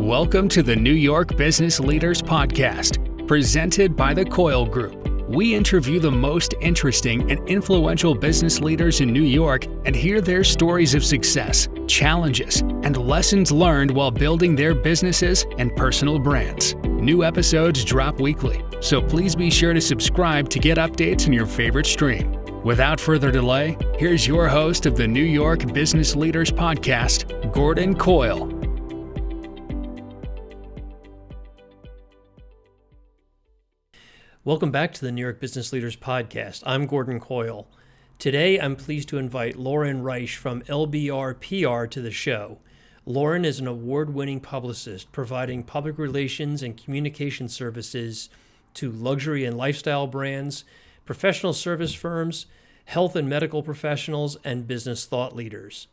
Welcome to the New York Business Leaders Podcast, presented by the Coyle Group. We interview the most interesting and influential business leaders in New York and hear their stories of success, challenges, and lessons learned while building their businesses and personal brands. New episodes drop weekly, so please be sure to subscribe to get updates in your favorite stream. Without further delay, here's your host of the New York Business Leaders Podcast, Gordon Coyle. Welcome back to the New York Business Leaders Podcast. I'm Gordon Coyle. Today, I'm pleased to invite Lauren Reich from LBR PR to the show. Lauren is an award-winning publicist providing public relations and communication services to luxury and lifestyle brands, professional service firms, health and medical professionals, and business thought leaders.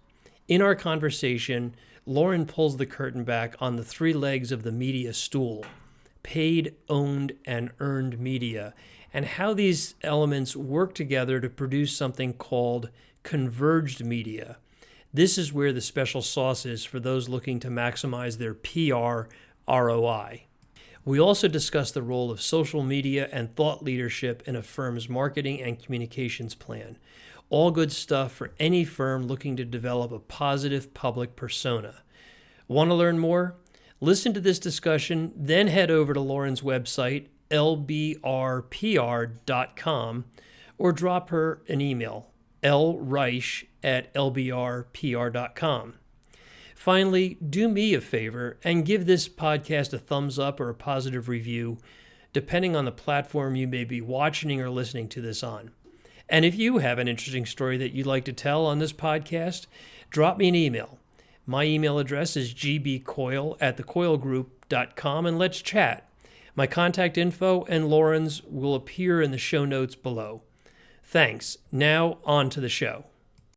In our conversation, Lauren pulls the curtain back on the three legs of the media stool: paid, owned, and earned media, and how these elements work together to produce something called converged media. This is where the special sauce is for those looking to maximize their PR ROI. We also discuss the role of social media and thought leadership in a firm's marketing and communications plan. All good stuff for any firm looking to develop a positive public persona. Want to learn more? Listen to this discussion, then head over to Lauren's website, lbrpr.com, or drop her an email, lreich@lbrpr.com. Finally, do me a favor and give this podcast a thumbs up or a positive review, depending on the platform you may be watching or listening to this on. And if you have an interesting story that you'd like to tell on this podcast, drop me an email. My email address is gbcoyle@thecoylegroup.com, and let's chat. My contact info and Lauren's will appear in the show notes below. Thanks. Now on to the show.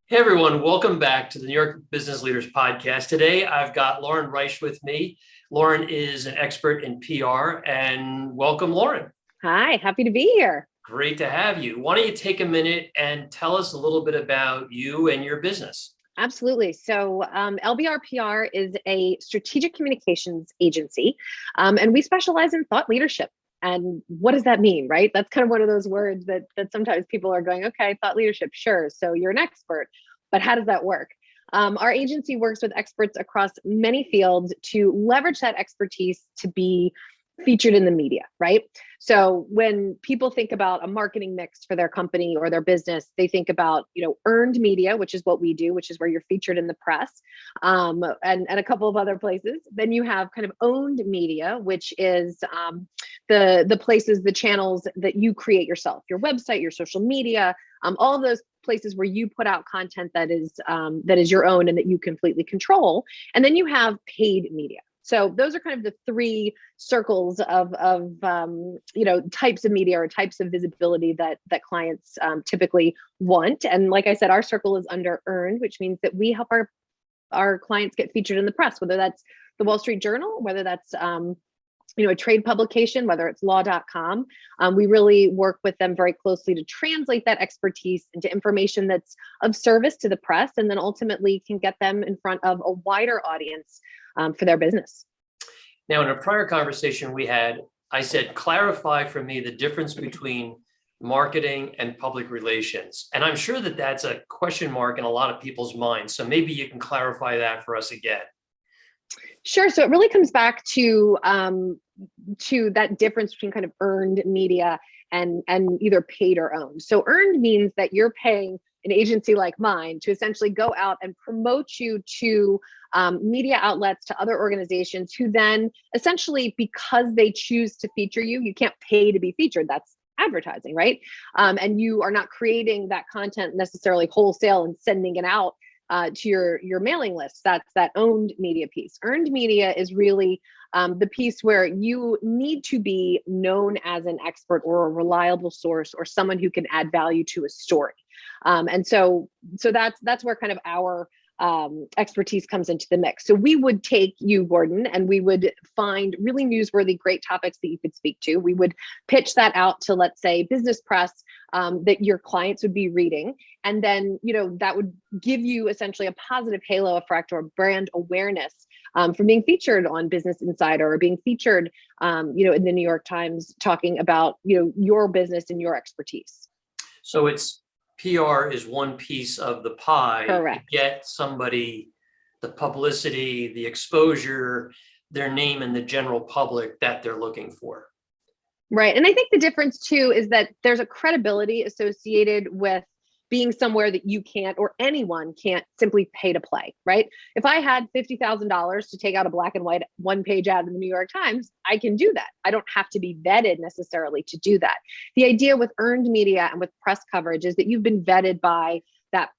Hey everyone, welcome back to the New York Business Leaders Podcast. Today I've got Lauren Reich with me. Lauren is an expert in PR, and welcome, Lauren. Hi, happy to be here. Great to have you. Why don't you take a minute and tell us a little bit about you and your business? Absolutely. So LBR PR is a strategic communications agency, and we specialize in thought leadership. And what does that mean, right? That's kind of one of those words that sometimes people are going, okay, thought leadership, sure. So you're an expert, but how does that work? Our agency works with experts across many fields to leverage that expertise to be featured in the media, right? So when people think about a marketing mix for their company or their business, they think about, earned media, which is what we do, which is where you're featured in the press, and a couple of other places. Then you have kind of owned media, which is the places, the channels that you create yourself, your website, your social media, all of those places where you put out content that is your own and that you completely control. And then you have paid media. So those are kind of the three circles of types of media or types of visibility that clients typically want. And like I said, our circle is under earned, which means that we help our clients get featured in the press, whether that's the Wall Street Journal, whether that's a trade publication, whether it's law.com. We really work with them very closely to translate that expertise into information that's of service to the press, and then ultimately can get them in front of a wider audience for their business. Now, in a prior conversation we had, I said, clarify for me the difference between marketing and public relations. And I'm sure that that's a question mark in a lot of people's minds. So maybe you can clarify that for us again. Sure. So it really comes back to that difference between kind of earned media and either paid or owned. So earned means that you're paying an agency like mine to essentially go out and promote you to media outlets, to other organizations who then essentially, because they choose to feature you, you can't pay to be featured. That's advertising, right? And you are not creating that content necessarily wholesale and sending it out to your mailing list. That's that owned media piece. Earned media is really the piece where you need to be known as an expert or a reliable source or someone who can add value to a story. And so that's where kind of our expertise comes into the mix. So we would take you, Gordon, and we would find really newsworthy, great topics that you could speak to. We would pitch that out to, let's say, business press that your clients would be reading. And then, that would give you essentially a positive halo effect or brand awareness from being featured on Business Insider or being featured, in the New York Times talking about, your business and your expertise. So it's PR is one piece of the pie. Correct. To get somebody the publicity, the exposure, their name in the general public that they're looking for. Right. And I think the difference too is that there's a credibility associated with being somewhere that you can't, or anyone can't simply pay to play, right? If I had $50,000 to take out a black and white one-page ad in the New York Times, I can do that. I don't have to be vetted necessarily to do that. The idea with earned media and with press coverage is that you've been vetted by that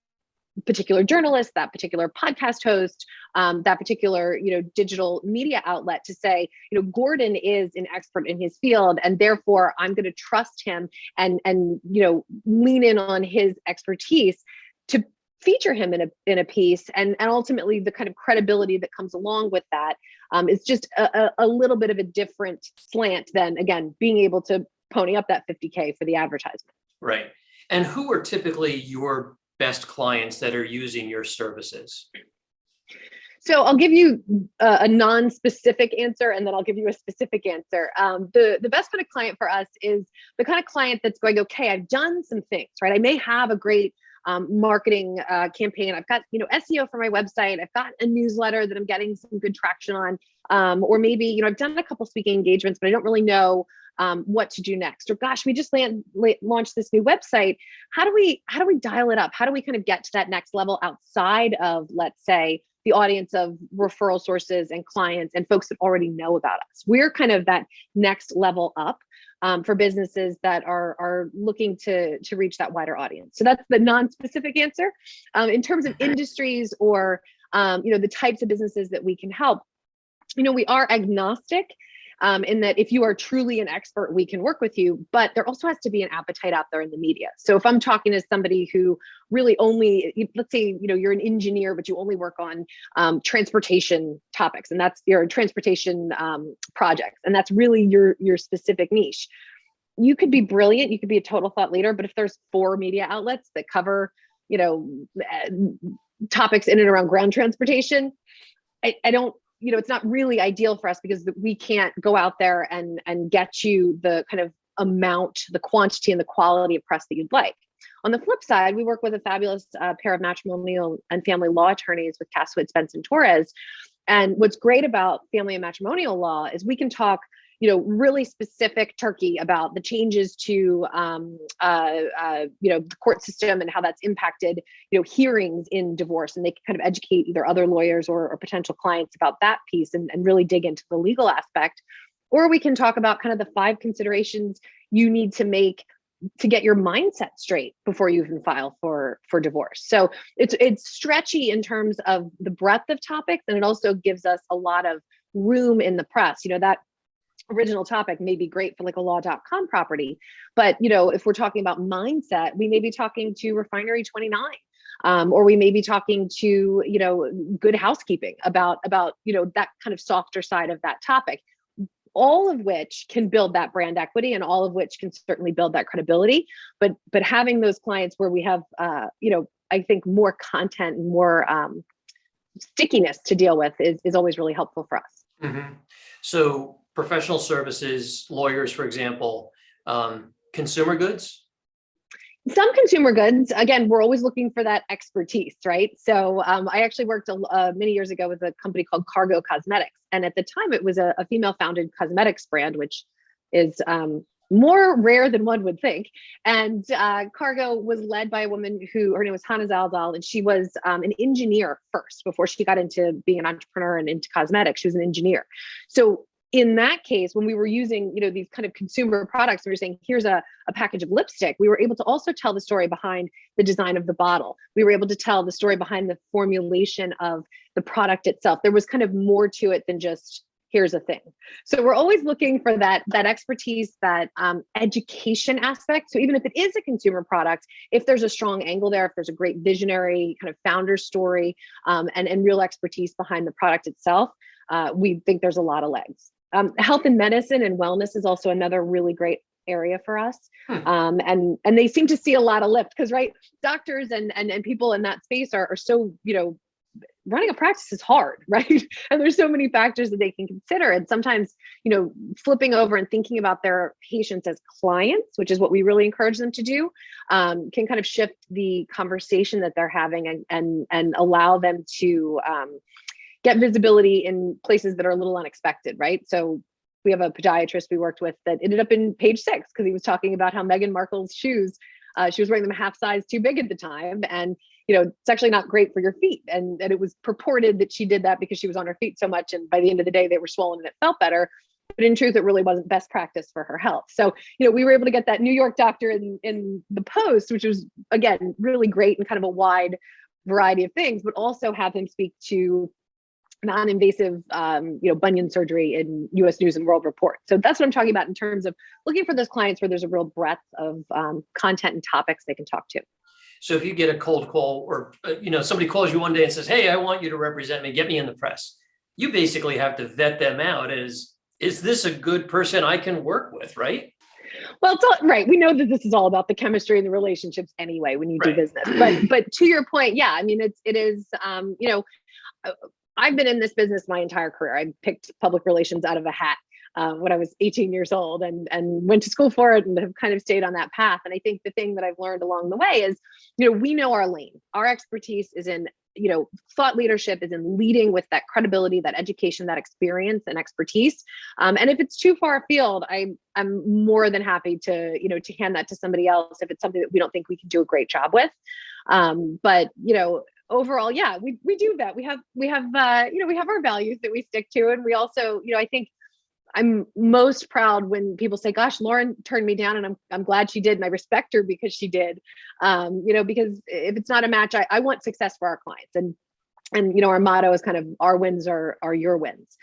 particular journalist, that particular podcast host, that particular, digital media outlet to say, Gordon is an expert in his field, and therefore I'm going to trust him and lean in on his expertise to feature him in a piece, and ultimately the kind of credibility that comes along with that is just a little bit of a different slant than, again, being able to pony up that $50K for the advertisement. Right. And who are typically your best clients that are using your services? So I'll give you a non-specific answer, and then I'll give you a specific answer. The best kind of client for us is the kind of client that's going, okay, I've done some things, right? I may have a great marketing campaign. I've got, SEO for my website. I've got a newsletter that I'm getting some good traction on. Or maybe, I've done a couple speaking engagements, but I don't really know what to do next. Or gosh, we just launched this new website. How do we dial it up? How do we kind of get to that next level outside of, let's say, the audience of referral sources and clients and folks that already know about us? We're kind of that next level up for businesses that are looking to reach that wider audience. So that's the non-specific answer. In terms of industries or the types of businesses that we can help, we are agnostic. In that if you are truly an expert, we can work with you, but there also has to be an appetite out there in the media. So if I'm talking to somebody who really only, let's say, you're an engineer, but you only work on transportation topics, and that's your transportation projects, and that's really your specific niche. You could be brilliant, you could be a total thought leader, but if there's 4 media outlets that cover, topics in and around ground transportation, I don't, it's not really ideal for us because we can't go out there and get you the kind of amount, the quantity and the quality of press that you'd like. On the flip side, we work with a fabulous pair of matrimonial and family law attorneys with Caswitz, Benson, Torres. And what's great about family and matrimonial law is we can talk, really specific turkey about the changes to, the court system and how that's impacted, hearings in divorce. And they can kind of educate either other lawyers or potential clients about that piece and really dig into the legal aspect. Or we can talk about kind of the 5 considerations you need to make to get your mindset straight before you even file for divorce. So it's stretchy in terms of the breadth of topics, and it also gives us a lot of room in the press. That original topic may be great for like a law.com property, but if we're talking about mindset, we may be talking to Refinery 29, or we may be talking to Good Housekeeping about that kind of softer side of that topic, all of which can build that brand equity and all of which can certainly build that credibility. But having those clients where we have I think more content and more stickiness to deal with is always really helpful for us. Mm-hmm. So professional services, lawyers, for example, consumer goods? Some consumer goods, again, we're always looking for that expertise, right? So I actually worked many years ago with a company called Cargo Cosmetics. And at the time, it was a female-founded cosmetics brand, which is more rare than one would think. And Cargo was led by a woman her name was Hannah Zaldal, and she was an engineer first before she got into being an entrepreneur and into cosmetics. She was an engineer. So in that case, when we were using, these kind of consumer products, we were saying, here's a package of lipstick. We were able to also tell the story behind the design of the bottle. We were able to tell the story behind the formulation of the product itself. There was kind of more to it than just, here's a thing. So we're always looking for that expertise, that education aspect. So even if it is a consumer product, if there's a strong angle there, if there's a great visionary kind of founder story and real expertise behind the product itself, we think there's a lot of legs. Health and medicine and wellness is also another really great area for us. Hmm. And they seem to see a lot of lift because, right, doctors and people in that space are so, running a practice is hard, right? And there's so many factors that they can consider. And sometimes, flipping over and thinking about their patients as clients, which is what we really encourage them to do, can kind of shift the conversation that they're having and allow them to get visibility in places that are a little unexpected, right? So we have a podiatrist we worked with that ended up in page 6 because he was talking about how Meghan Markle's shoes, she was wearing them a half size too big at the time. And, it's actually not great for your feet. And it was purported that she did that because she was on her feet so much. And by the end of the day, they were swollen and it felt better. But in truth, it really wasn't best practice for her health. So, we were able to get that New York doctor in the Post, which was, again, really great and kind of a wide variety of things, but also have him speak to non-invasive, bunion surgery in U.S. News and World Report. So that's what I'm talking about in terms of looking for those clients where there's a real breadth of content and topics they can talk to. So if you get a cold call or, somebody calls you one day and says, hey, I want you to represent me, get me in the press. You basically have to vet them out as, is this a good person I can work with, right? Well, it's all right. We know that this is all about the chemistry and the relationships anyway, when you do business, but to your point, yeah, I mean, it is, I've been in this business my entire career. I picked public relations out of a hat when I was 18 years old and went to school for it and have kind of stayed on that path. And I think the thing that I've learned along the way is, we know our lane. Our expertise is in, thought leadership is in leading with that credibility, that education, that experience and expertise. And if it's too far afield, I'm more than happy to, to hand that to somebody else if it's something that we don't think we can do a great job with. But overall, yeah, we do that. We have we have our values that we stick to. And we also, I think I'm most proud when people say, gosh, Lauren turned me down and I'm glad she did. And I respect her because she did, because if it's not a match, I want success for our clients. And our motto is kind of our wins are your wins.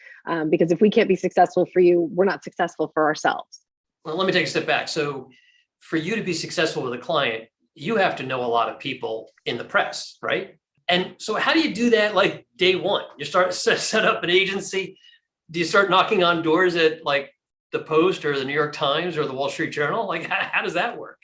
Because if we can't be successful for you, we're not successful for ourselves. Well, let me take a step back. So for you to be successful with a client, you have to know a lot of people in the press, right? And so how do you do that like day one? You start set up an agency. Do you start knocking on doors at like the Post or the New York Times or the Wall Street Journal? Like how does that work?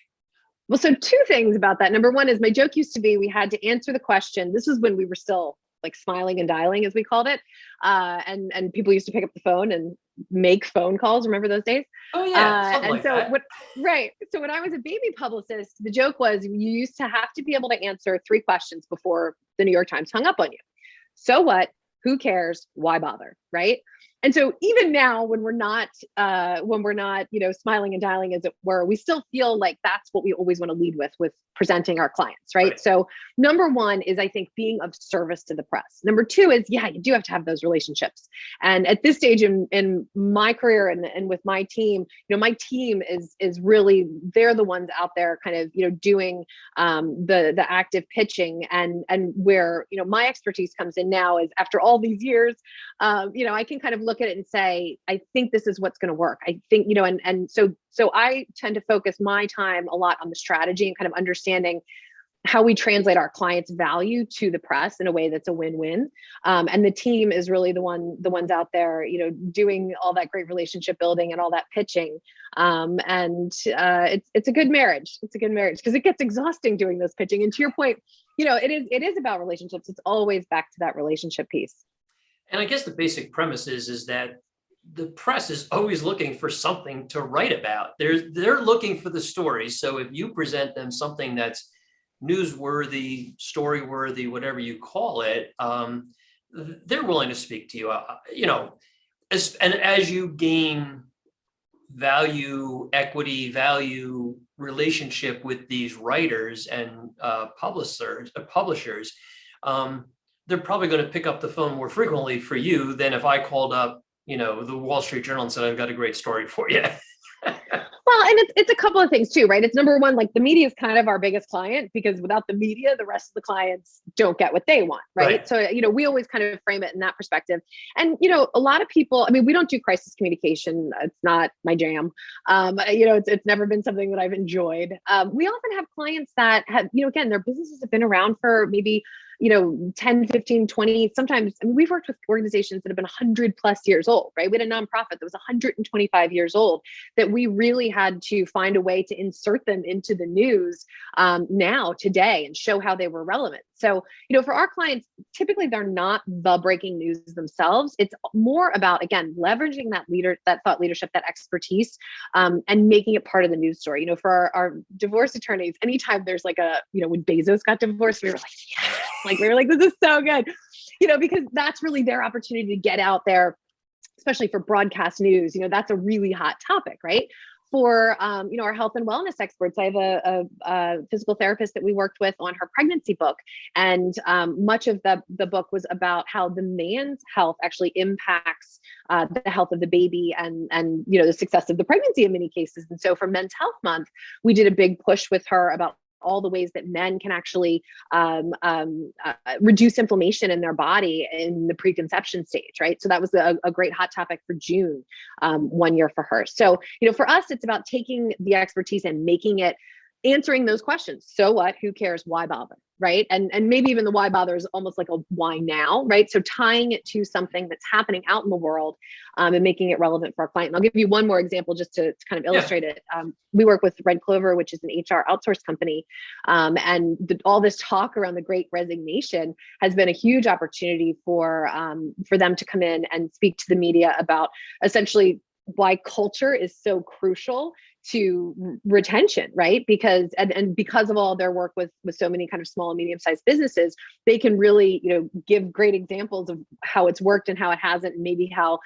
Well, so 2 things about that. Number one is my joke used to be we had to answer the question. This was when we were still like smiling and dialing, as we called it. And people used to pick up the phone and make phone calls. Remember those days? Oh yeah. And like so that. So when I was a baby publicist, the joke was you used to have to be able to answer 3 questions before the New York Times hung up on you. So what? Who cares? Why bother? Right? And so even now when we're not, smiling and dialing as it were, we still feel like that's what we always want to lead with presenting our clients. Right. So number one is, I think, being of service to the press. Number 2 is, yeah, you do have to have those relationships. And at this stage in my career and with my team, my team is really, they're the ones out there kind of, doing the active pitching and where, my expertise comes in now is after all these years, I can kind of look at it and say, I think this is what's going to work. I think, and so I tend to focus my time a lot on the strategy and kind of understanding how we translate our clients' value to the press in a way that's a win-win. And the team is really the ones out there, doing all that great relationship building and all that pitching. It's a good marriage. It's a good marriage because it gets exhausting doing this pitching. And to your point, it is about relationships. It's always back to that relationship piece. And I guess the basic premise is that the press is always looking for something to write about. They're looking for the stories. So if you present them something that's newsworthy, story-worthy, whatever you call it, they're willing to speak to you. And as you gain value, equity, value, relationship with these writers and publishers, they're probably going to pick up the phone more frequently for you than if I called up, the Wall Street Journal and said, I've got a great story for you. Well, and it's a couple of things too, right? It's number one, like the media is kind of our biggest client because without the media, the rest of the clients don't get what they want, right? So, we always kind of frame it in that perspective. And, a lot of people, we don't do crisis communication. It's not my jam. It's never been something that I've enjoyed. We often have clients that have, again, their businesses have been around for maybe 10, 15, 20, sometimes, I mean, we've worked with organizations that have been 100 plus years old, right? We had a nonprofit that was 125 years old that we really had to find a way to insert them into the news now, today, and show how they were relevant. So, for our clients, typically they're not the breaking news themselves. It's more about, again, leveraging that thought leadership, that expertise, and making it part of the news story. For our divorce attorneys, anytime there's like when Bezos got divorced, we were like, yes, like we were like, this is so good, because that's really their opportunity to get out there, especially for broadcast news. That's a really hot topic, right? For our health and wellness experts, I have a physical therapist that we worked with on her pregnancy book, and much of the book was about how the man's health actually impacts the health of the baby and the success of the pregnancy in many cases. And so for Men's Health Month, we did a big push with her about all the ways that men can actually reduce inflammation in their body in the preconception stage, right? So that was a great hot topic for June, one year for her. So, for us, it's about taking the expertise and making it, answering those questions. So what, who cares, why bother, right? And maybe even the why bother is almost like a why now, right? So tying it to something that's happening out in the world, and making it relevant for our client. And I'll give you one more example just to kind of illustrate it. We work with Red Clover, which is an HR outsource company. And all this talk around the Great Resignation has been a huge opportunity for them to come in and speak to the media about essentially why culture is so crucial to retention, right? Because and because of all their work with so many kind of small and medium-sized businesses, they can really, give great examples of how it's worked and how it hasn't, and maybe how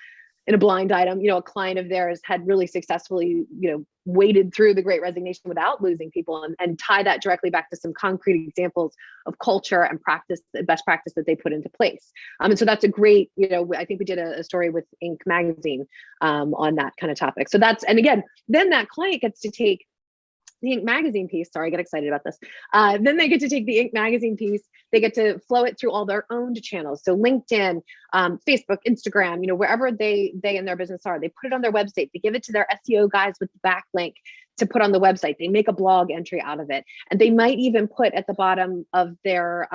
in a blind item, a client of theirs had really successfully, waded through the Great Resignation without losing people, and tie that directly back to some concrete examples of culture and practice, best practice that they put into place. And so that's a great, I think we did a story with Inc. magazine on that kind of topic. So and again, then that client gets to take the Inc. magazine piece. Sorry, I get excited about this. Then they get to take the Inc. magazine piece. They get to flow it through all their owned channels. So LinkedIn, Facebook, Instagram, wherever they in their business are, they put it on their website. They give it to their SEO guys with the backlink to put on the website. They make a blog entry out of it. And they might even put at the bottom of their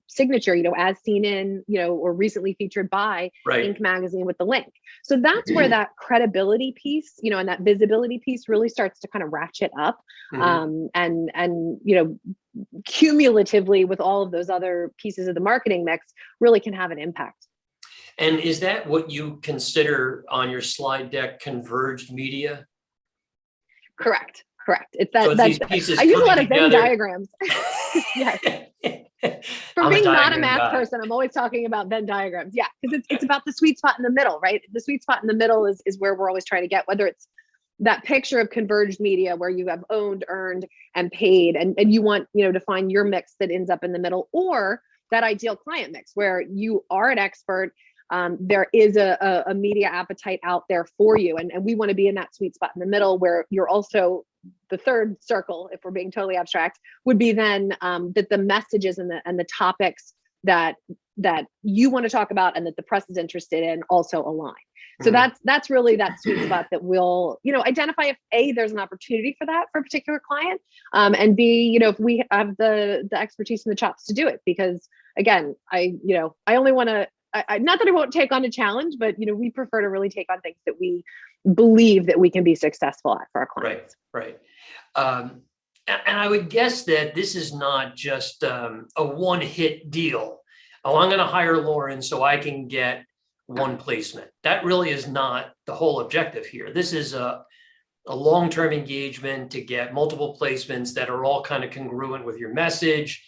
signature, as seen in, or recently featured by Inc. magazine with the link. So that's where that credibility piece, and that visibility piece really starts to kind of ratchet up. And cumulatively with all of those other pieces of the marketing mix really can have an impact. And is that what you consider on your slide deck converged media? Correct. It's that. So these pieces I use a lot of together. Venn diagrams. Yes. For being not a math person, I'm always talking about Venn diagrams. Yeah, because it's about the sweet spot in the middle, right? The sweet spot in the middle is where we're always trying to get, whether it's that picture of converged media where you have owned, earned, and paid, and you want, to find your mix that ends up in the middle, or that ideal client mix where you are an expert. There is a media appetite out there for you. And we want to be in that sweet spot in the middle where you're also the third circle, if we're being totally abstract, would be then that the messages and the topics that you want to talk about and that the press is interested in also align. So that's really that sweet spot that we'll, identify if A, there's an opportunity for that for a particular client, and B, if we have the expertise and the chops to do it. Because again, I only want to, not that I won't take on a challenge, but we prefer to really take on things that we believe that we can be successful at for our clients. Right. And I would guess that this is not just a one-hit deal. Oh, I'm going to hire Lauren so I can get one placement. That really is not the whole objective here. This is a long-term engagement to get multiple placements that are all kind of congruent with your message,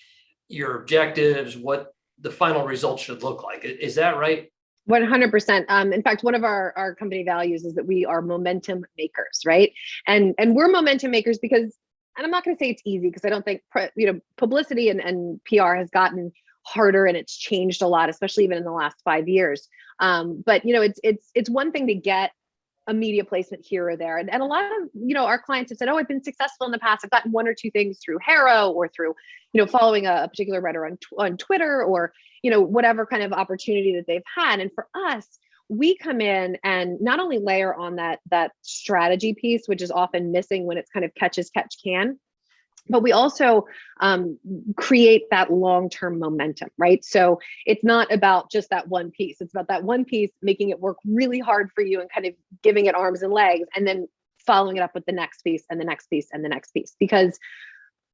your objectives, what the final results should look like. Is that right? 100%. In fact, one of our company values is that we are momentum makers, right? And we're momentum makers because, and I'm not going to say it's easy because I don't think, publicity and PR has gotten harder and it's changed a lot, especially even in the last 5 years. But it's one thing to get a media placement here or there. And a lot of, our clients have said, oh, I've been successful in the past. I've gotten one or two things through Harrow or through, following a particular writer on Twitter or, whatever kind of opportunity that they've had. And for us, we come in and not only layer on that strategy piece, which is often missing when it's kind of catch as catch can, But we also create that long-term momentum, right? So it's not about just that one piece. It's about that one piece, making it work really hard for you and kind of giving it arms and legs, and then following it up with the next piece and the next piece and the next piece. Because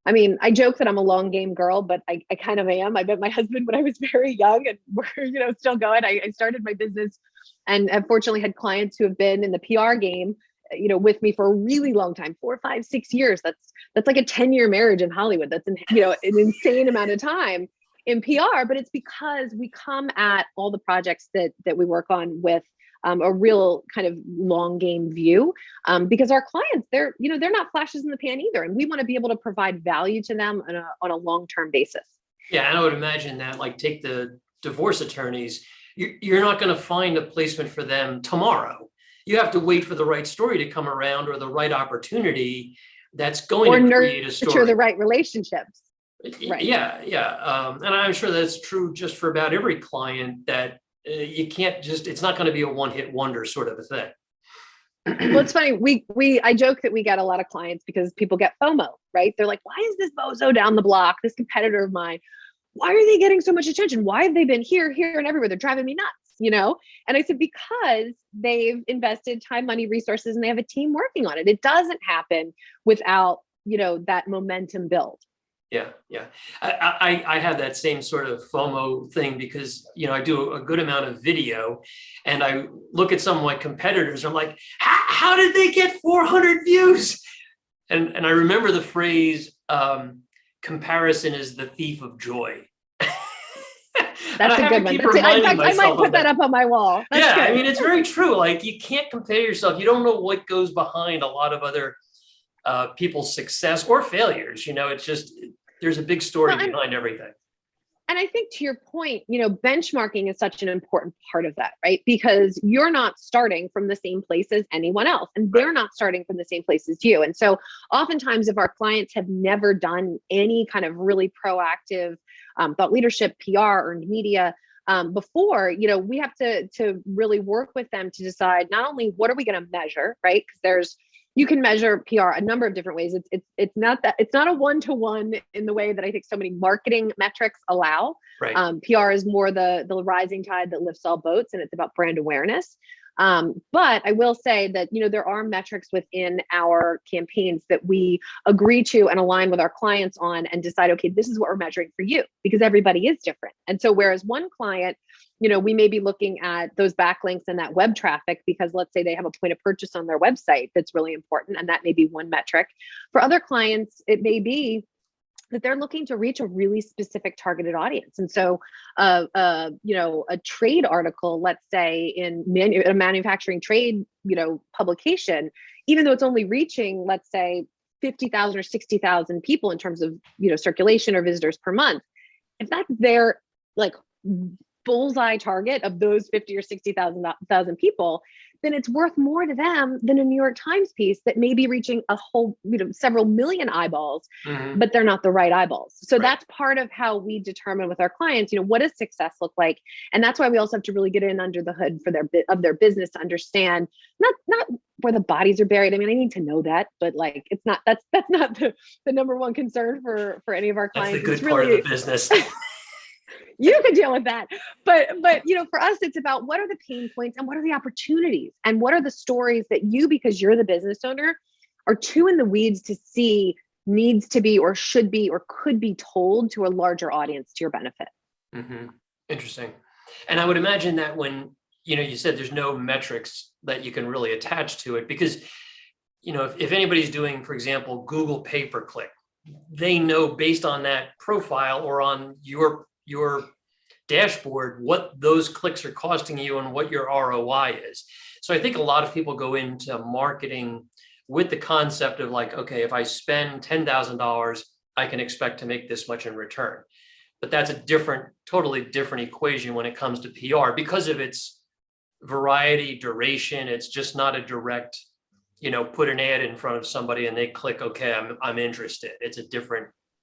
I mean, I joke that I'm a long game girl, but I kind of am. I met my husband when I was very young, and we're still going. I started my business and unfortunately had clients who have been in the PR game with me for a really long time, 4, 5, 6 years. That's like a 10-year marriage in Hollywood. That's an insane amount of time in PR, but it's because we come at all the projects that we work on with a real kind of long game view, because our clients, they're not flashes in the pan either. And we want to be able to provide value to them on a long-term basis. Yeah. And I would imagine that, like, take the divorce attorneys, you're not going to find a placement for them tomorrow. You have to wait for the right story to come around, or the right opportunity that's going to create a story. Nurture the right relationships. Right. Yeah. And I'm sure that's true just for about every client, that you can't it's not going to be a one-hit wonder sort of a thing. Well, it's funny. I joke that we get a lot of clients because people get FOMO, right? They're like, why is this bozo down the block, this competitor of mine, why are they getting so much attention? Why have they been here, and everywhere? They're driving me nuts, And I said, because they've invested time, money, resources, and they have a team working on it. It doesn't happen without, that momentum build. Yeah. I have that same sort of FOMO thing because, I do a good amount of video, and I look at some of my competitors. I'm like, how did they get 400 views? And I remember the phrase, comparison is the thief of joy. That's a good one. I might put that up on my wall. That's good. I mean, it's very true. Like, you can't compare yourself. You don't know what goes behind a lot of other people's success or failures. It's just, there's a big story behind everything. And I think, to your point, benchmarking is such an important part of that, right? Because you're not starting from the same place as anyone else, and they're not starting from the same place as you. And so oftentimes, if our clients have never done any kind of really proactive thought leadership, PR, earned media before, we have to really work with them to decide not only what are we going to measure, right? Because you can measure PR a number of different ways. It's not a one-to-one in the way that I think so many marketing metrics allow. Right. PR is more the rising tide that lifts all boats, and it's about brand awareness. But I will say that, there are metrics within our campaigns that we agree to and align with our clients on, and decide, okay, this is what we're measuring for you, because everybody is different. And so whereas one client, we may be looking at those backlinks and that web traffic, because let's say they have a point of purchase on their website that's really important, and that may be one metric. For other clients, it may be that they're looking to reach a really specific targeted audience. And so, a trade article, let's say in a manufacturing trade, publication, even though it's only reaching, let's say 50,000 or 60,000 people in terms of, circulation or visitors per month, if that's their like bullseye target of those 50 or 60,000 people, then it's worth more to them than a New York Times piece that may be reaching a whole, several million eyeballs, but they're not the right eyeballs. So that's part of how we determine with our clients, what does success look like? And that's why we also have to really get in under the hood for their business to understand not where the bodies are buried. I mean, I need to know that, but like, it's not, that's not the number one concern for any of our clients. That's the good part of the business. You can deal with that. But for us, it's about what are the pain points and what are the opportunities, and what are the stories that you, because you're the business owner, are too in the weeds to see needs to be or should be or could be told to a larger audience to your benefit. Mm-hmm. Interesting. And I would imagine that when, you said there's no metrics that you can really attach to it, because, if anybody's doing, for example, Google pay-per-click, they know based on that profile or on your dashboard what those clicks are costing you and what your ROI is. So I think a lot of people go into marketing with the concept of like, okay, if I spend $10,000, I can expect to make this much in return. But that's a totally different equation when it comes to PR, because of its variety, duration. It's just not a direct, put an ad in front of somebody and they click, okay, I'm interested. It's a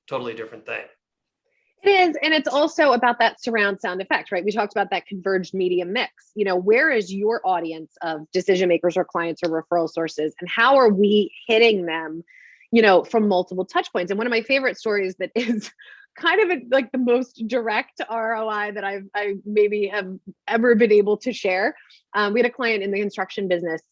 totally different thing. It is. And it's also about that surround sound effect, right? We talked about that converged media mix. Where is your audience of decision makers or clients or referral sources, and how are we hitting them, from multiple touch points. And one of my favorite stories that is kind of like the most direct ROI that I maybe have ever been able to share. We had a client in the construction business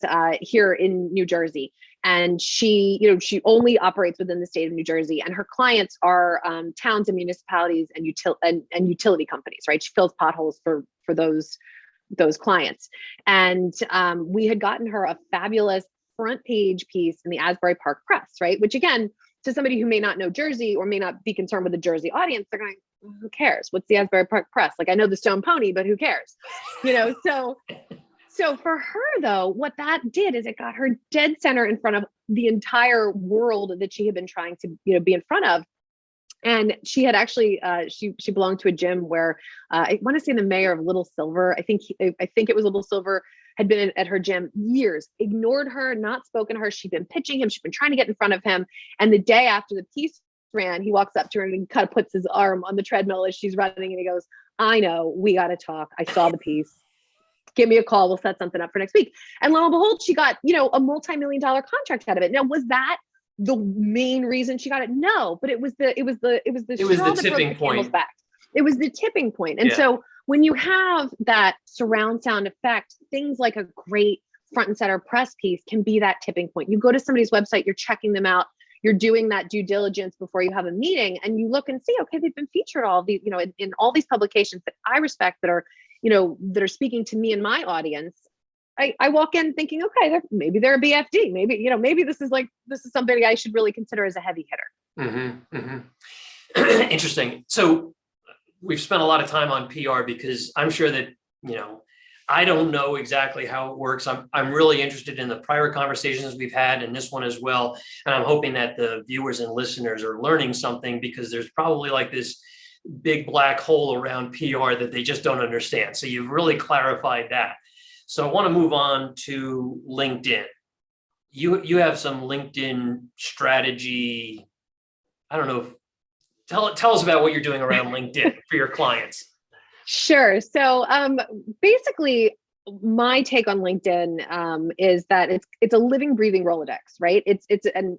here in New Jersey, and she only operates within the state of New Jersey, and her clients are towns and municipalities and utility companies, right? She fills potholes for those clients. And we had gotten her a fabulous front page piece in the Asbury Park Press, right? Which again, to somebody who may not know Jersey or may not be concerned with the Jersey audience, they're going, who cares? What's the Asbury Park Press? Like, I know the Stone Pony, but who cares? So for her though, what that did is it got her dead center in front of the entire world that she had been trying to, be in front of. And she had actually, she belonged to a gym where I want to say the mayor of Little Silver, I think it was Little Silver, had been at her gym years, ignored her, not spoken to her. She'd been pitching him. She'd been trying to get in front of him. And the day after the piece ran, he walks up to her and kind of puts his arm on the treadmill as she's running. And he goes, I know, we got to talk. I saw the piece. Give me a call. We'll set something up for next week. And lo and behold, she got, a multi-million-dollar contract out of it. Now, was that the main reason she got it? No, but it was the tipping point. It was the tipping point. And so when you have that surround sound effect, things like a great front and center press piece can be that tipping point. You go to somebody's website, you're checking them out, you're doing that due diligence before you have a meeting, and you look and see, okay, they've been featured all these, in all these publications that I respect that are, that are speaking to me and my audience. I walk in thinking, okay, maybe they're a BFD. Maybe this is somebody I should really consider as a heavy hitter. Mm-hmm, mm-hmm. Interesting. So we've spent a lot of time on PR because I'm sure that, I don't know exactly how it works. I'm really interested in the prior conversations we've had and this one as well. And I'm hoping that the viewers and listeners are learning something, because there's probably like this big black hole around PR that they just don't understand. So you've really clarified that. So I want to move on to LinkedIn. You have some LinkedIn strategy. I don't know if tell us about what you're doing around LinkedIn for your clients. Sure. So basically, my take on LinkedIn is that it's a living, breathing Rolodex, right? And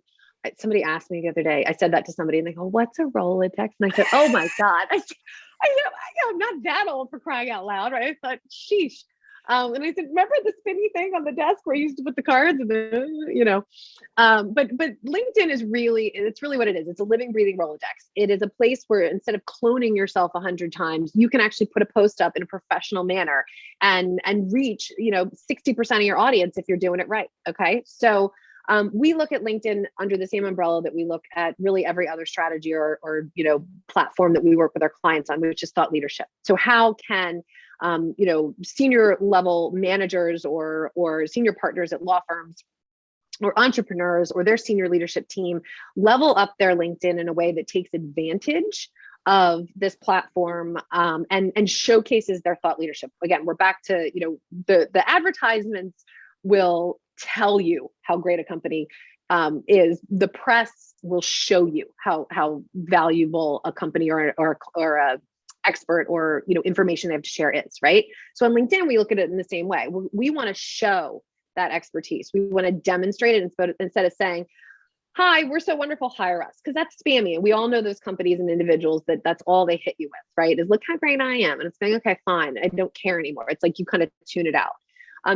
somebody asked me the other day, I said that to somebody and they go, what's a Rolodex? And I said, oh my God, I'm not that old, for crying out loud, right? I thought, sheesh. And I said, remember the spinny thing on the desk where you used to put the cards and but LinkedIn is really what it is. It's a living, breathing Rolodex. It is a place where instead of cloning yourself 100 times, you can actually put a post up in a professional manner and reach, 60% of your audience if you're doing it right. Okay. So we look at LinkedIn under the same umbrella that we look at really every other strategy or platform that we work with our clients on, which is thought leadership. So how can senior level managers or senior partners at law firms or entrepreneurs or their senior leadership team level up their LinkedIn in a way that takes advantage of this platform and showcases their thought leadership? Again, we're back to, the advertisements will tell you how great a company is. The press will show you how valuable a company or a expert or information they have to share is, right? So on LinkedIn, we look at it in the same way. We want to show that expertise. We want to demonstrate it instead of saying, hi, we're so wonderful, hire us, because that's spammy. And we all know those companies and individuals that's all they hit you with, right? Is look how great I am. And it's saying, okay, fine, I don't care anymore. It's like you kind of tune it out.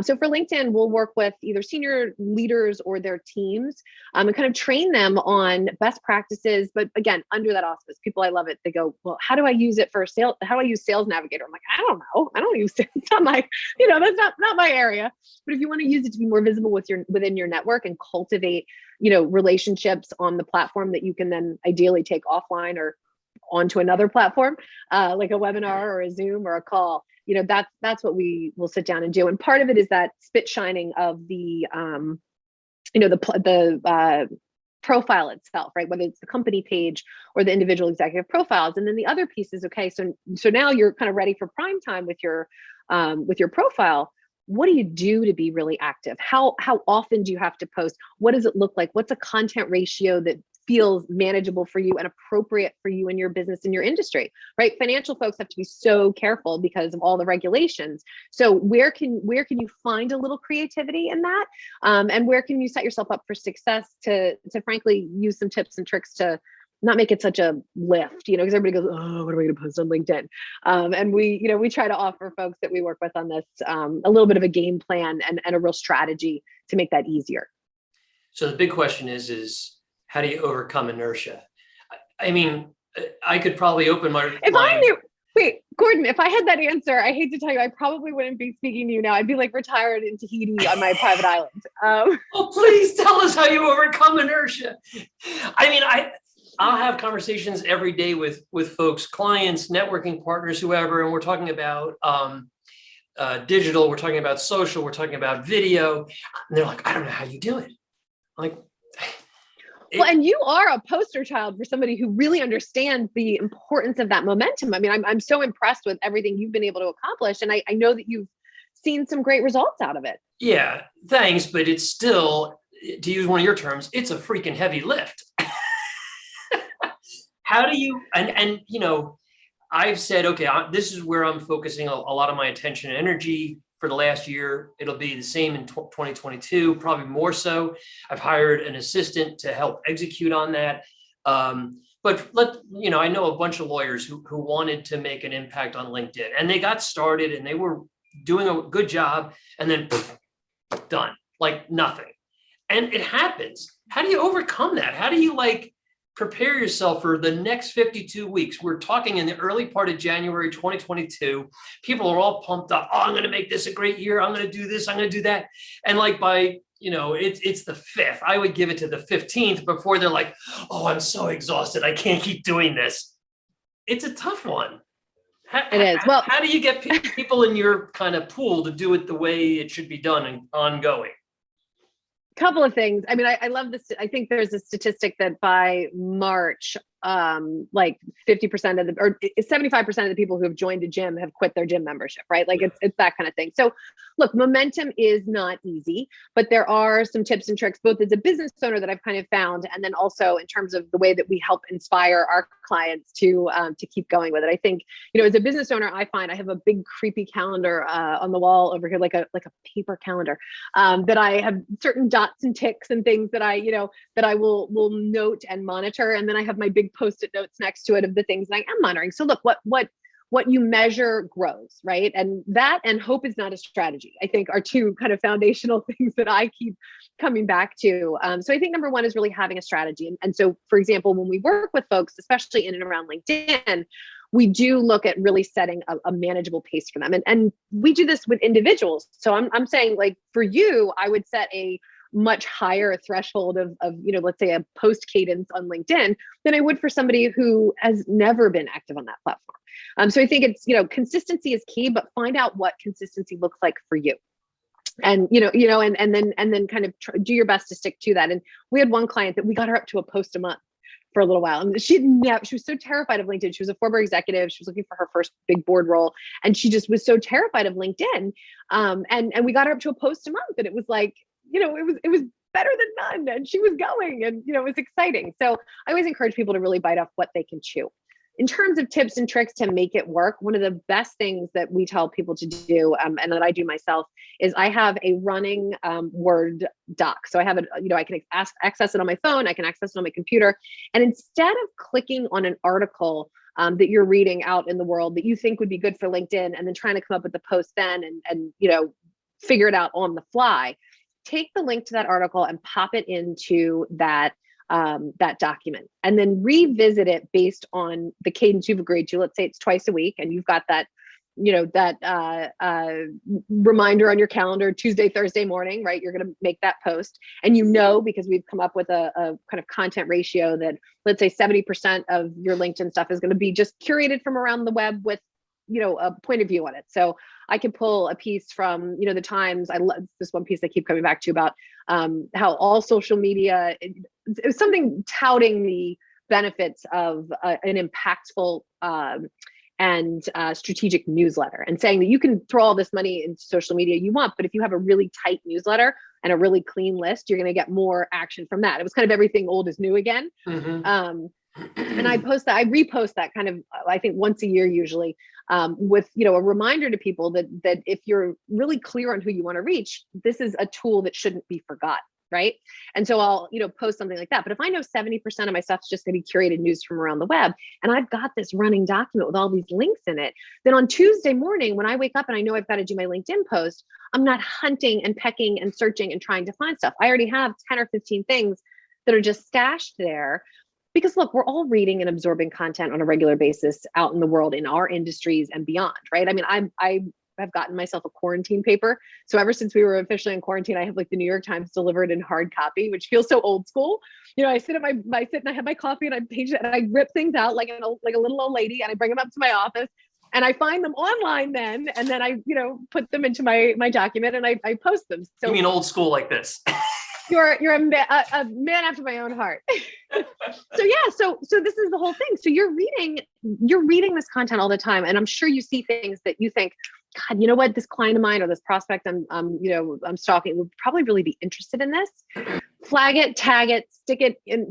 So for LinkedIn, we'll work with either senior leaders or their teams and kind of train them on best practices. But again, under that auspice, people, I love it. They go, well, how do I use it for sales? How do I use Sales Navigator? I'm like, I don't know. I don't use it. It's not my, that's not my area. But if you want to use it to be more visible within your network and cultivate, relationships on the platform that you can then ideally take offline or onto another platform, like a webinar or a Zoom or a call, that's what we will sit down and do. And part of it is that spit shining of the profile itself, right? Whether it's the company page or the individual executive profiles. And then the other piece is, okay, so now you're kind of ready for prime time with your profile. What do you do to be really active? How often do you have to post? What does it look like? What's a content ratio that feels manageable for you and appropriate for you and your business and your industry, right? Financial folks have to be so careful because of all the regulations. So where can you find a little creativity in that? And where can you set yourself up for success to frankly use some tips and tricks to not make it such a lift, because everybody goes, oh, what are we going to post on LinkedIn? And we try to offer folks that we work with on this a little bit of a game plan and a real strategy to make that easier. So the big question is how do you overcome inertia? I mean, I could probably open my. Wait, Gordon, if I had that answer, I hate to tell you, I probably wouldn't be speaking to you now. I'd be like retired in Tahiti on my private island. Oh, please tell us how you overcome inertia. I mean, I'll have conversations every day with folks, clients, networking partners, whoever, and we're talking about digital, we're talking about social, we're talking about video. And they're like, I don't know how you do it. I'm like, well, and you are a poster child for somebody who really understands the importance of that momentum. I mean, I'm so impressed with everything you've been able to accomplish. And I know that you've seen some great results out of it. Yeah, thanks. But it's still, to use one of your terms, it's a freaking heavy lift. How do you, and I've said, okay, this is where I'm focusing a lot of my attention and energy for the last year. It'll be the same in 2022, probably more so. I've hired an assistant to help execute on that. But I know a bunch of lawyers who wanted to make an impact on LinkedIn, and they got started and they were doing a good job, and then done, like nothing. And it happens. How do you overcome that? How do you prepare yourself for the next 52 weeks? We're talking in the early part of January 2022. People are all pumped up. Oh, I'm going to make this a great year. I'm going to do this. I'm going to do that. And by, it's the 5th. I would give it to the 15th before they're like, oh, I'm so exhausted. I can't keep doing this. It's a tough one. It is. Well, how do you get people in your kind of pool to do it the way it should be done and ongoing? Couple of things. I mean, I love this. I think there's a statistic that by March, 50% of or 75% of the people who have joined a gym have quit their gym membership, right? It's that kind of thing. So look, momentum is not easy, but there are some tips and tricks, both as a business owner that I've kind of found, and then also in terms of the way that we help inspire our clients to keep going with it. I think, as a business owner, I find I have a big creepy calendar on the wall over here, like a paper calendar, that I have certain dots and ticks and things that I will note and monitor. And then I have my big Post-it notes next to it of the things that I am monitoring. So look, what you measure grows, right? And that and hope is not a strategy, I think, are two kind of foundational things that I keep coming back to. So I think number one is really having a strategy. And so, for example, when we work with folks, especially in and around LinkedIn, we do look at really setting a manageable pace for them. And we do this with individuals. So I'm saying, for you, I would set a much higher threshold of let's say a post cadence on LinkedIn than I would for somebody who has never been active on that platform. So I think it's, consistency is key, but find out what consistency looks like for you. And, and then kind of do your best to stick to that. And we had one client that we got her up to a post a month for a little while. And she was so terrified of LinkedIn. She was a former executive. She was looking for her first big board role. And she just was so terrified of LinkedIn. And we got her up to a post a month, and it was like, it was better than none, and she was going, and it was exciting. So I always encourage people to really bite off what they can chew. In terms of tips and tricks to make it work, one of the best things that we tell people to do, and that I do myself, is I have a running Word doc. So I have it, I can access it on my phone, I can access it on my computer, and instead of clicking on an article that you're reading out in the world that you think would be good for LinkedIn, and then trying to come up with the post then and figure it out on the fly, take the link to that article and pop it into that document, and then revisit it based on the cadence you've agreed to. Let's say it's twice a week, and you've got that, reminder on your calendar, Tuesday, Thursday morning, right? You're going to make that post, and because we've come up with a kind of content ratio that, let's say 70% of your LinkedIn stuff is going to be just curated from around the web with a point of view on it. So I could pull a piece from, the Times. I love this one piece I keep coming back to about how all social media, it was something touting the benefits of an impactful and strategic newsletter, and saying that you can throw all this money into social media you want, but if you have a really tight newsletter and a really clean list, you're going to get more action from that. It was kind of everything old is new again. And I repost that kind of, I think once a year usually, with, a reminder to people that if you're really clear on who you want to reach, this is a tool that shouldn't be forgotten. Right. And so I'll, post something like that. But if I know 70% of my stuff's just going to be curated news from around the web, and I've got this running document with all these links in it, then on Tuesday morning, when I wake up and I know I've got to do my LinkedIn post, I'm not hunting and pecking and searching and trying to find stuff. I already have 10 or 15 things that are just stashed there. Because look, we're all reading and absorbing content on a regular basis out in the world, in our industries and beyond, right? I mean, I've gotten myself a quarantine paper. So ever since we were officially in quarantine, I have like the New York Times delivered in hard copy, which feels so old school. I sit and I have my coffee and I page it and I rip things out like a little old lady, and I bring them up to my office and I find them online then, and then I, put them into my document and I post them. So you mean old school like this? You're a man after my own heart. So this is the whole thing. So you're reading this content all the time, and I'm sure you see things that you think, God, you know what, this client of mine or this prospect I'm stalking would probably really be interested in this. Flag it, tag it, stick it in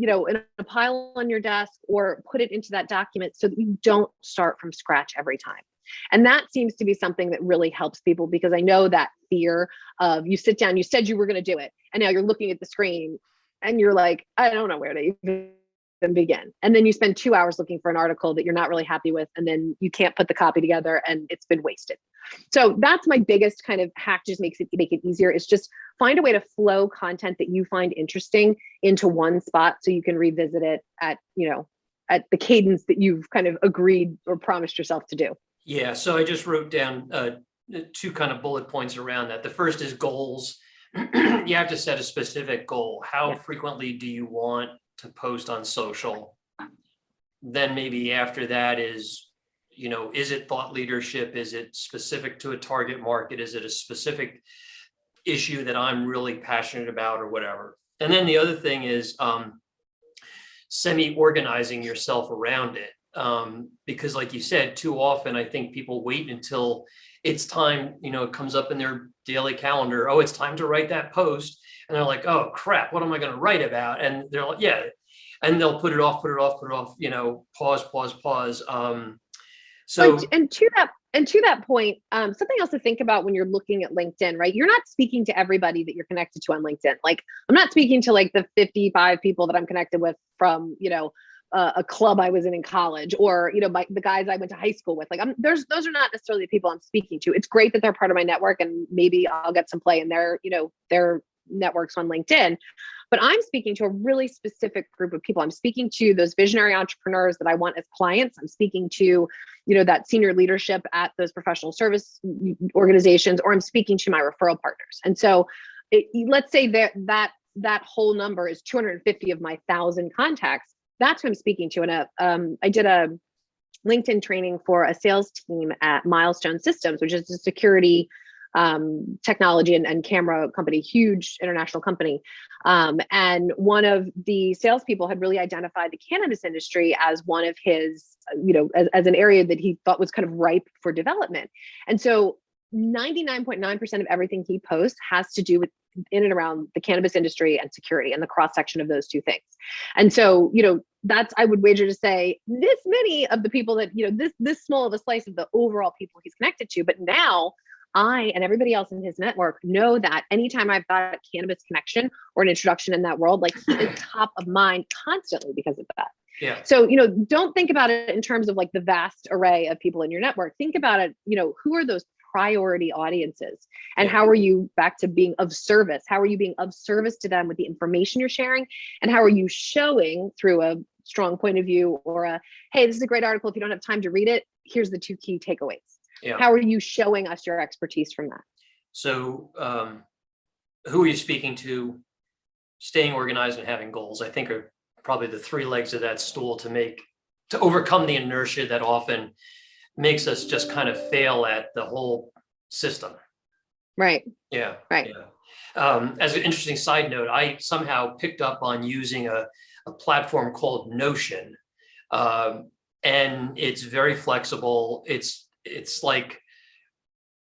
a pile on your desk, or put it into that document so that you don't start from scratch every time. And that seems to be something that really helps people, because I know that fear of, you sit down, you said you were going to do it, and now you're looking at the screen and you're like, I don't know where to even begin. And then you spend 2 hours looking for an article that you're not really happy with, and then you can't put the copy together and it's been wasted. So that's my biggest kind of hack, just make it easier. Is just find a way to flow content that you find interesting into one spot so you can revisit it at the cadence that you've kind of agreed or promised yourself to do. Yeah, so I just wrote down two kind of bullet points around that. The first is goals. You have to set a specific goal. How frequently do you want to post on social? Then maybe after that is, is it thought leadership? Is it specific to a target market? Is it a specific issue that I'm really passionate about or whatever? And then the other thing is semi-organizing yourself around it. Because like you said, too often, I think people wait until it's time, it comes up in their daily calendar. Oh, it's time to write that post. And they're like, oh crap, what am I going to write about? And they're like, yeah. And they'll put it off, pause. And to that point, something else to think about when you're looking at LinkedIn, right? You're not speaking to everybody that you're connected to on LinkedIn. Like, I'm not speaking to like the 55 people that I'm connected with from, a club I was in college, or the guys I went to high school with. Like, those are not necessarily the people I'm speaking to. It's great that they're part of my network, and maybe I'll get some play in their networks on LinkedIn. But I'm speaking to a really specific group of people. I'm speaking to those visionary entrepreneurs that I want as clients. I'm speaking to that senior leadership at those professional service organizations, or I'm speaking to my referral partners. And so let's say that whole number is 250 of my 1,000 contacts. That's who I'm speaking to. And I did a LinkedIn training for a sales team at Milestone Systems, which is a security technology and camera company, huge international company. And one of the salespeople had really identified the cannabis industry as one of his, as an area that he thought was kind of ripe for development. And so 99.9% of everything he posts has to do with in and around the cannabis industry and security, and the cross section of those two things. And so, that's, I would wager to say, this many of the people that, this small of a slice of the overall people he's connected to. But now I and everybody else in his network know that anytime I've got a cannabis connection or an introduction in that world, like, he is top of mind constantly because of that. Yeah. So, don't think about it in terms of like the vast array of people in your network. Think about it, who are those priority audiences, and how are you, back to being of service, how are you being of service to them with the information you're sharing, and how are you showing through a strong point of view, or hey, this is a great article, if you don't have time to read it, here's the 2 key takeaways. How are you showing us your expertise from that? So who are you speaking to? Staying organized and having goals, I think, are probably the 3 legs of that stool to overcome the inertia that often makes us just kind of fail at the whole system. Right. Yeah. Right. Yeah. As an interesting side note, I somehow picked up on using a platform called Notion. And and it's very flexible. It's like,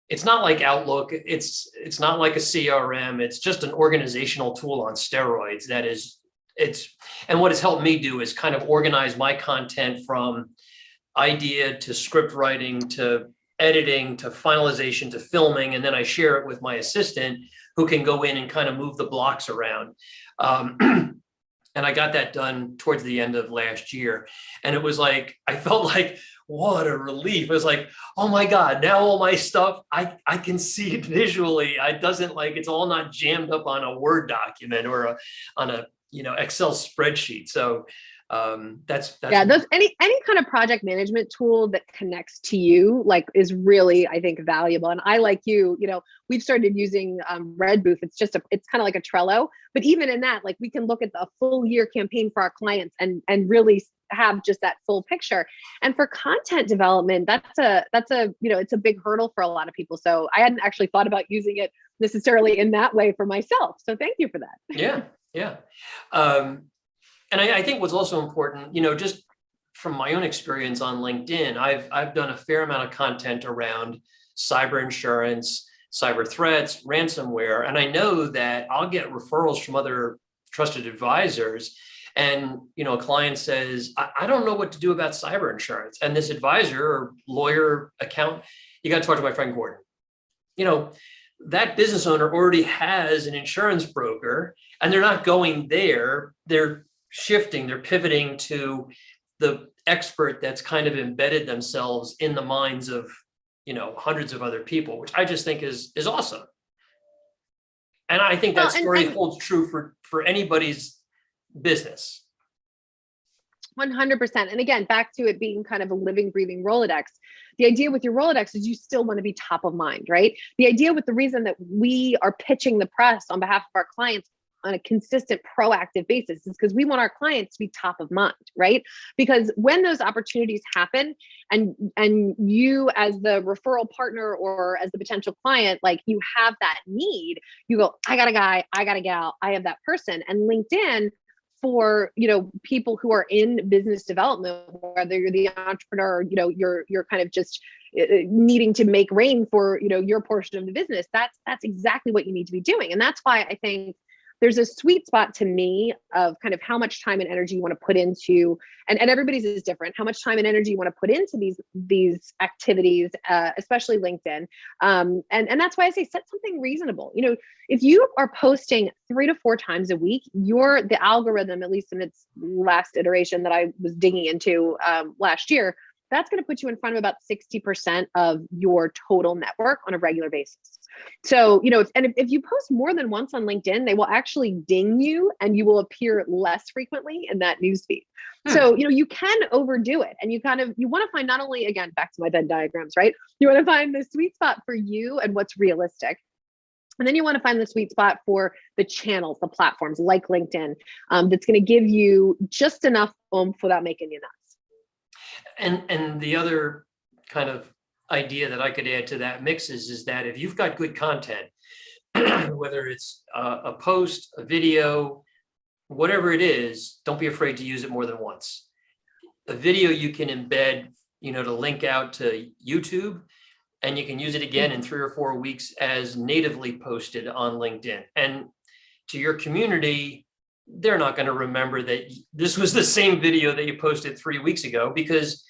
it's not like Outlook. It's not like a CRM. It's just an organizational tool on steroids. And what it's helped me do is kind of organize my content from idea to script writing to editing to finalization to filming, and then I share it with my assistant who can go in and kind of move the blocks around. And I got that done towards the end of last year. And it was like, I felt like, what a relief. It was like, oh my God, now all my stuff, I can see it visually. It doesn't like, it's all not jammed up on a Word document or on a Excel spreadsheet. So that's yeah, those any kind of project management tool that connects to you like is really, I think, valuable. And I, like you, we've started using Red Booth. It's kind of like a Trello, but even in that, like, we can look at the full year campaign for our clients and really have just that full picture. And for content development, that's a it's a big hurdle for a lot of people. So I hadn't actually thought about using it necessarily in that way for myself. So thank you for that. Yeah. And I think what's also important, just from my own experience on LinkedIn, I've done a fair amount of content around cyber insurance, cyber threats, ransomware, and I know that I'll get referrals from other trusted advisors. And a client says, I don't know what to do about cyber insurance. And this advisor or lawyer, accountant, you got to talk to my friend Gordon. That business owner already has an insurance broker, and they're not going there. They're shifting, they're pivoting to the expert that's kind of embedded themselves in the minds of, hundreds of other people, which I just think is awesome. And I think that story holds true for anybody's business. 100%. And again, back to it being kind of a living, breathing Rolodex. The idea with your Rolodex is you still want to be top of mind, right? The idea with the reason that we are pitching the press on behalf of our clients on a consistent, proactive basis is because we want our clients to be top of mind, right? Because when those opportunities happen and you as the referral partner or as the potential client, like, you have that need, you go, I got a guy, I got a gal, I have that person. And LinkedIn, for people who are in business development, whether you're the entrepreneur, you're kind of just needing to make rain for your portion of the business, that's exactly what you need to be doing. And that's why I think there's a sweet spot to me of kind of how much time and energy you want to put into, and everybody's is different, how much time and energy you want to put into these activities, especially LinkedIn. And that's why I say set something reasonable. If you are posting 3 to 4 times a week, the algorithm, at least in its last iteration that I was digging into last year, that's going to put you in front of about 60% of your total network on a regular basis. So, if you post more than once on LinkedIn, they will actually ding you and you will appear less frequently in that newsfeed. So, you can overdo it, and you want to find, not only, again, back to my Venn diagrams, right? You want to find the sweet spot for you and what's realistic. And then you want to find the sweet spot for the channels, the platforms like LinkedIn, that's going to give you just enough oomph without making you nuts. And the other kind of idea that I could add to that mix is that if you've got good content, whether it's a post, a video, whatever it is, don't be afraid to use it more than once. A video you can embed, to link out to YouTube, and you can use it again in 3 or 4 weeks as natively posted on LinkedIn. And to your community, they're not going to remember that this was the same video that you posted 3 weeks ago, because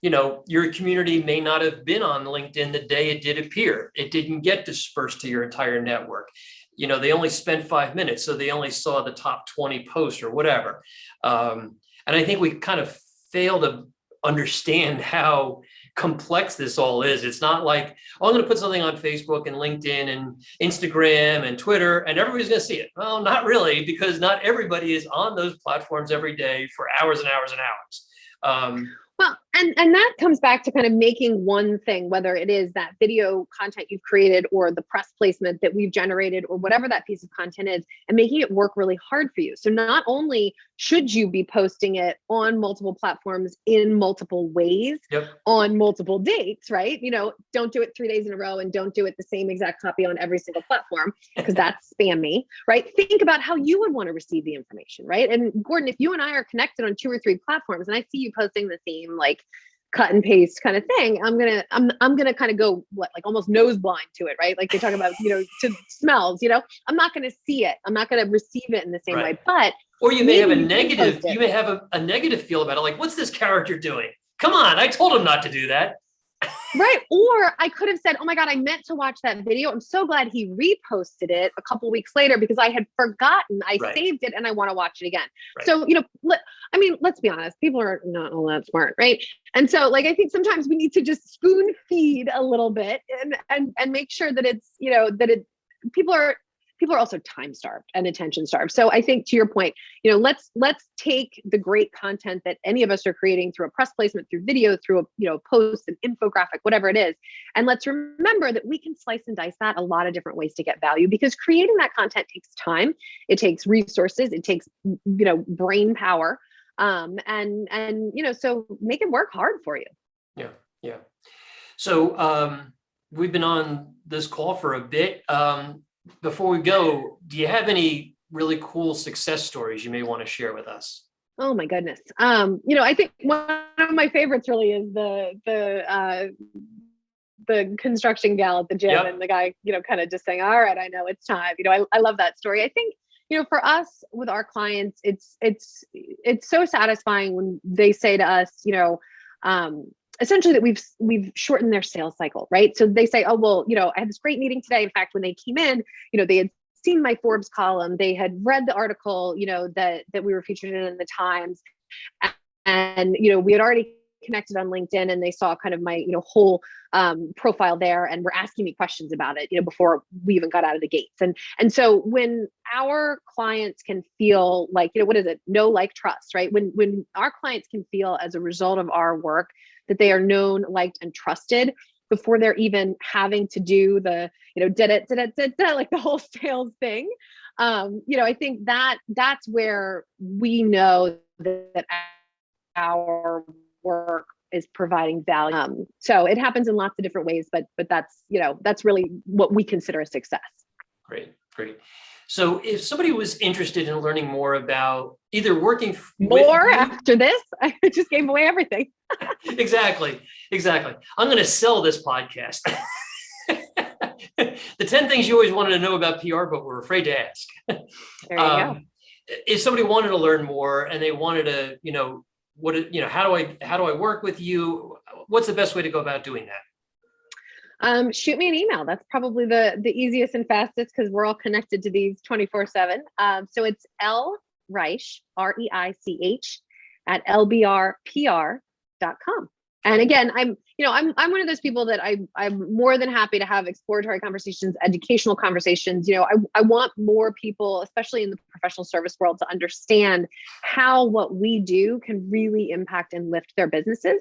your community may not have been on LinkedIn the day it did appear. It didn't get dispersed to your entire network. They only spent 5 minutes, so they only saw the top 20 posts or whatever. And I think we kind of fail to understand how complex this all is. It's not like, I'm going to put something on Facebook and LinkedIn and Instagram and Twitter and everybody's going to see it. Well, not really, because not everybody is on those platforms every day for hours and hours and hours. Well, and that comes back to kind of making one thing, whether it is that video content you've created or the press placement that we've generated or whatever that piece of content is, and making it work really hard for you. So not only should you be posting it on multiple platforms in multiple ways, on multiple dates, right? Don't do it 3 days in a row, and don't do it the same exact copy on every single platform, because that's spammy, right? Think about how you would want to receive the information, right? And Gordon, if you and I are connected on 2 or 3 platforms and I see you posting the same same like cut and paste kind of thing. I'm gonna kind of go like almost nose blind to it, right? Like they talk about, to smells, I'm not gonna see it. I'm not gonna receive it in the same way. But or you may have a negative, you may have a negative feel about it. Like, what's this character doing? Come on, I told him not to do that. Right. Or I could have said, oh my God, I meant to watch that video. I'm so glad he reposted it a couple weeks later because I had forgotten. I saved it and I want to watch it again. Right. So, let's be honest, people are not all that smart, right? And so like, I think sometimes we need to just spoon feed a little bit and make sure that it's, people are also time starved and attention starved. So I think to your point, let's take the great content that any of us are creating through a press placement, through video, through a post, an infographic, whatever it is. And let's remember that we can slice and dice that a lot of different ways to get value, because creating that content takes time. It takes resources. It takes, brain power. So make it work hard for you. Yeah. So we've been on this call for a bit. Before we go, do you have any really cool success stories you may want to share with us? Oh my goodness. I think one of my favorites really is the construction gal at the gym, and the guy, kind of just saying, all right, I know it's time. I love that story. I think, for us with our clients, it's so satisfying when they say to us, essentially that we've shortened their sales cycle, right? So they say, oh, well, I had this great meeting today. In fact, when they came in, they had seen my Forbes column, they had read the article, that we were featured in the Times, and, we had already connected on LinkedIn, and they saw kind of my, whole profile there, and were asking me questions about it, before we even got out of the gates. And so when our clients can feel like, what is it? Know, like, trust, right? When our clients can feel as a result of our work that they are known, liked, and trusted before they're even having to do the, like the whole sales thing. I think that's where we know that our work is providing value. So it happens in lots of different ways, but that's really what we consider a success. Great. So if somebody was interested in learning more about either working more after this, I just gave away everything. Exactly. I'm going to sell this podcast. The 10 things you always wanted to know about PR, but were afraid to ask. There you go. If somebody wanted to learn more and they wanted to, how do I work with you? What's the best way to go about doing that? Shoot me an email. That's probably the easiest and fastest, because we're all connected to these 24/7. So it's Reich, Reich at lbrpr.com. And again, I'm one of those people that I'm more than happy to have exploratory conversations, educational conversations. I want more people, especially in the professional service world, to understand how what we do can really impact and lift their businesses.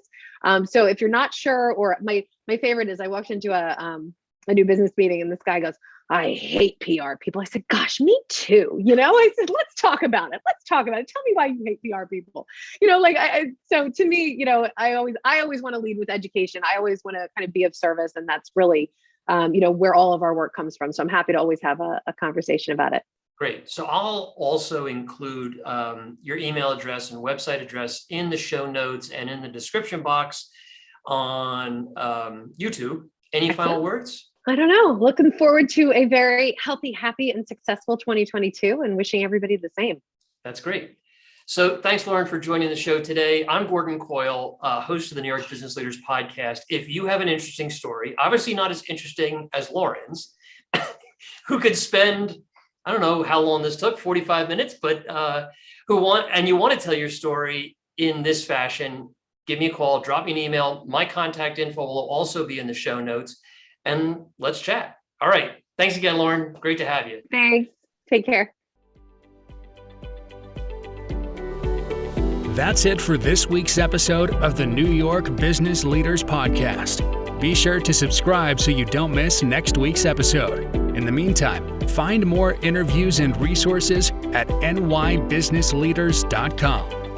So if you're not sure, or my favorite is, I walked into a new business meeting and this guy goes, I hate PR people. I said, gosh, me too. I said, let's talk about it. Tell me why you hate PR people. So to me, I always want to lead with education. I always want to kind of be of service. And that's really, where all of our work comes from. So I'm happy to always have a conversation about it. Great. So I'll also include your email address and website address in the show notes and in the description box on YouTube. Any final words? I don't know. Looking forward to a very healthy, happy, and successful 2022, and wishing everybody the same. That's great. So thanks, Lauren, for joining the show today. I'm Gordon Coyle, host of the New York Business Leaders Podcast. If you have an interesting story, obviously not as interesting as Lauren's, who could spend, I don't know how long this took, 45 minutes, but you want to tell your story in this fashion, give me a call, drop me an email. My contact info will also be in the show notes. And let's chat. All right. Thanks again, Lauren. Great to have you. Thanks. Take care. That's it for this week's episode of the New York Business Leaders Podcast. Be sure to subscribe so you don't miss next week's episode. In the meantime, find more interviews and resources at nybusinessleaders.com.